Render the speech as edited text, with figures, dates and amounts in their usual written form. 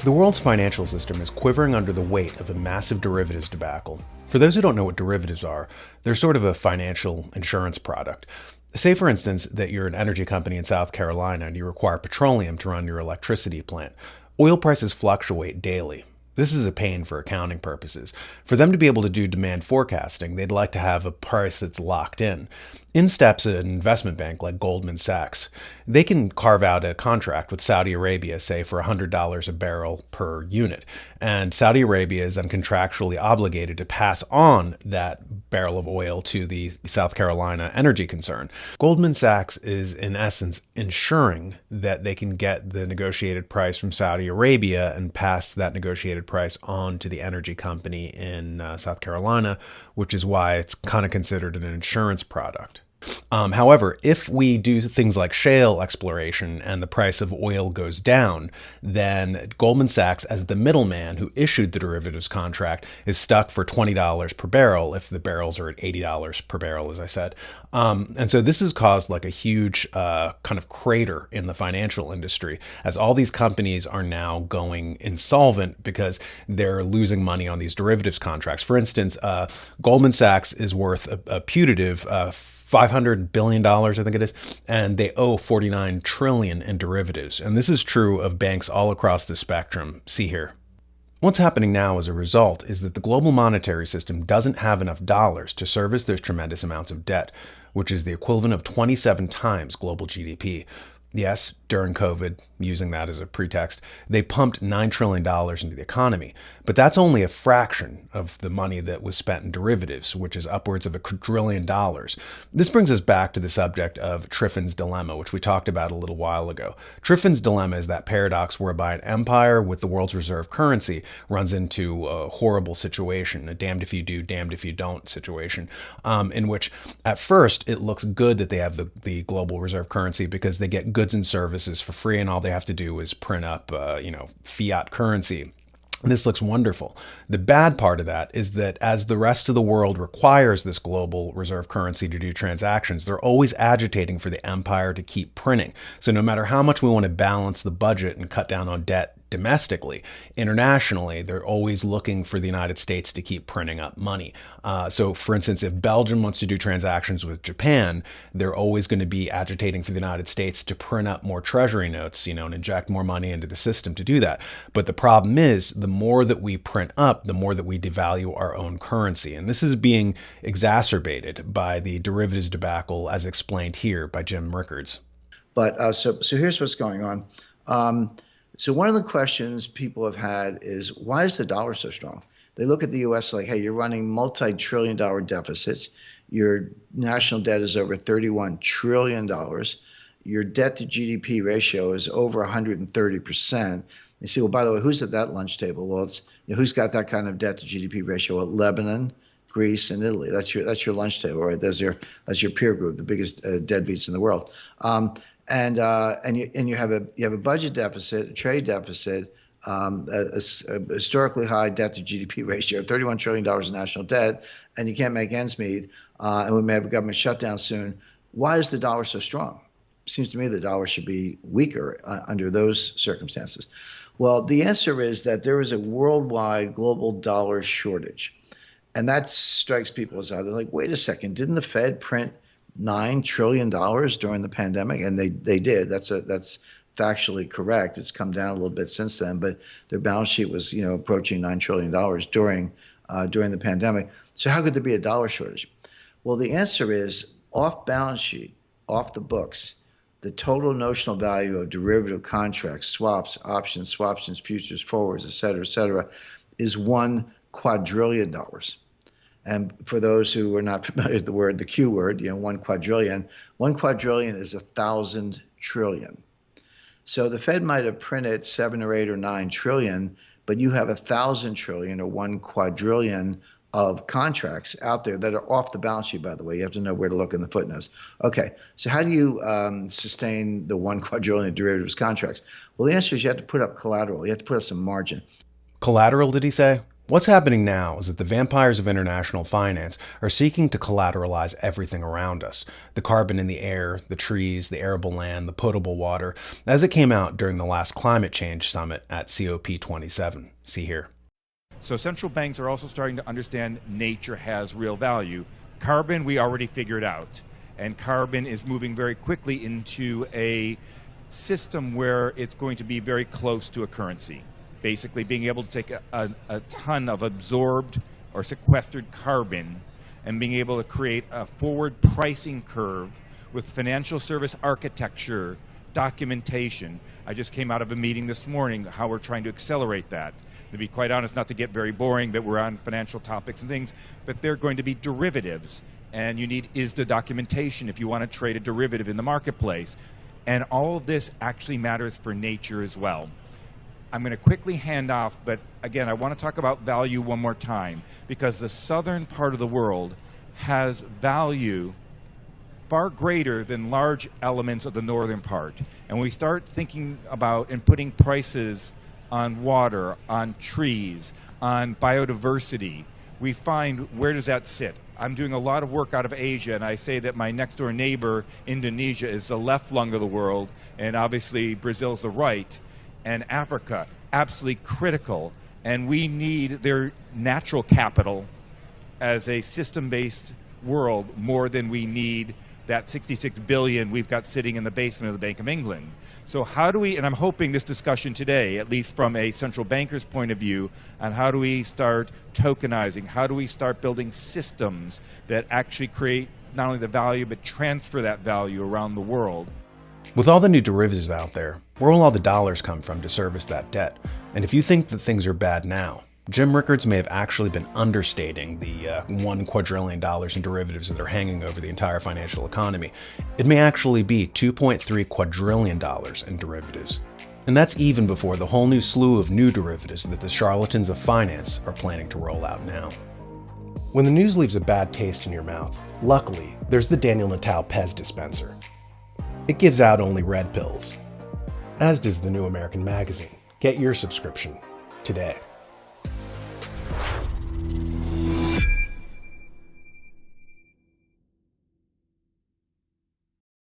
The world's financial system is quivering under the weight of a massive derivatives debacle. For those who don't know what derivatives are, they're sort of a financial insurance product. Say, for instance, that you're an energy company in South Carolina and you require petroleum to run your electricity plant. Oil prices fluctuate daily. This is a pain for accounting purposes. For them to be able to do demand forecasting, they'd like to have a price that's locked in. In steps an investment bank like Goldman Sachs. They can carve out a contract with Saudi Arabia, say for $100 a barrel per unit. And Saudi Arabia is then contractually obligated to pass on that barrel of oil to the South Carolina energy concern. Goldman Sachs is, in essence, ensuring that they can get the negotiated price from Saudi Arabia and pass that negotiated price on to the energy company in South Carolina, which is why it's kind of considered an insurance product. However, if we do things like shale exploration and the price of oil goes down, then Goldman Sachs, as the middleman who issued the derivatives contract, is stuck for $20 per barrel if the barrels are at $80 per barrel, as I said. And so this has caused like a huge kind of crater in the financial industry as all these companies are now going insolvent because they're losing money on these derivatives contracts. For instance, Goldman Sachs is worth a putative $500 billion, I think it is, and they owe $49 trillion in derivatives. And this is true of banks all across the spectrum. See here. What's happening now as a result is that the global monetary system doesn't have enough dollars to service those tremendous amounts of debt, which is the equivalent of 27 times global GDP. Yes, during COVID, using that as a pretext, they pumped $9 trillion into the economy. But that's only a fraction of the money that was spent in derivatives, which is upwards of $1 quadrillion. This brings us back to the subject of Triffin's dilemma, which we talked about a little while ago. Triffin's dilemma is that paradox whereby an empire with the world's reserve currency runs into a horrible situation, a damned if you do, damned if you don't situation, in which at first it looks good that they have the global reserve currency because they get goods and services for free and all they have to do is print up, fiat currency. This looks wonderful. The bad part of that is that as the rest of the world requires this global reserve currency to do transactions, they're always agitating for the empire to keep printing. So no matter how much we want to balance the budget and cut down on debt domestically, internationally, they're always looking for the United States to keep printing up money. So for instance, if Belgium wants to do transactions with Japan, they're always going to be agitating for the United States to print up more treasury notes, and inject more money into the system to do that. But the problem is, the more that we print up, the more that we devalue our own currency. And this is being exacerbated by the derivatives debacle as explained here by Jim Rickards. But so here's what's going on. So one of the questions people have had is, why is the dollar so strong? They look at the U.S. like, hey, you're running multi-trillion-dollar deficits. Your national debt is over $31 trillion. Your debt to GDP ratio is over 130%. You say, well, by the way, who's at that lunch table? Well, it's who's got that kind of debt to GDP ratio? Well, Lebanon, Greece, and Italy. That's your lunch table, right? That's your peer group, the biggest deadbeats in the world. And you have a budget deficit, a trade deficit, a historically high debt to GDP ratio, $31 trillion in national debt, and you can't make ends meet, and we may have a government shutdown soon. Why is the dollar so strong? Seems to me the dollar should be weaker under those circumstances. Well, the answer is that there is a worldwide global dollar shortage, and that strikes people as odd. They're like, wait a second, didn't the Fed print $9 trillion during the pandemic? And they did. That's factually correct. It's come down a little bit since then, but their balance sheet was approaching $9 trillion during the pandemic. So how could there be a dollar shortage? Well, the answer is off balance sheet, off the books, the total notional value of derivative contracts, swaps, options, swaptions, futures, forwards, et cetera, is $1 quadrillion. And for those who are not familiar with the Q word, 1 quadrillion. 1 quadrillion is 1,000 trillion. So the Fed might have printed 7 or 8 or 9 trillion, but you have 1,000 trillion or 1 quadrillion of contracts out there that are off the balance sheet, by the way. You have to know where to look in the footnotes. Okay, so how do you sustain the 1 quadrillion of derivatives contracts? Well, the answer is you have to put up collateral. You have to put up some margin. Collateral, did he say? What's happening now is that the vampires of international finance are seeking to collateralize everything around us. The carbon in the air, the trees, the arable land, the potable water, as it came out during the last climate change summit at COP27. See here. So central banks are also starting to understand nature has real value. Carbon we already figured out, and carbon is moving very quickly into a system where it's going to be very close to a currency. Basically being able to take a ton of absorbed or sequestered carbon and being able to create a forward pricing curve with financial service architecture, documentation. I just came out of a meeting this morning how we're trying to accelerate that. To be quite honest, not to get very boring, that we're on financial topics and things, but they're going to be derivatives. And you need ISDA documentation if you want to trade a derivative in the marketplace. And all of this actually matters for nature as well. I'm going to quickly hand off, but again, I want to talk about value one more time, because the southern part of the world has value far greater than large elements of the northern part. And we start thinking about and putting prices on water, on trees, on biodiversity, we find, where does that sit? I'm doing a lot of work out of Asia, and I say that my next door neighbor, Indonesia, is the left lung of the world, and obviously Brazil's the right. And Africa, absolutely critical, and we need their natural capital as a system-based world more than we need that 66 billion we've got sitting in the basement of the Bank of England. So how do we, and I'm hoping this discussion today, at least from a central banker's point of view, on how do we start tokenizing, how do we start building systems that actually create not only the value but transfer that value around the world. With all the new derivatives out there, where will all the dollars come from to service that debt? And if you think that things are bad now, Jim Rickards may have actually been understating the $1 quadrillion in derivatives that are hanging over the entire financial economy. It may actually be $2.3 quadrillion in derivatives. And that's even before the whole new slew of new derivatives that the charlatans of finance are planning to roll out now. When the news leaves a bad taste in your mouth, luckily, there's the Daniel Natal Pez dispenser. It gives out only red pills, as does the New American Magazine. Get your subscription today.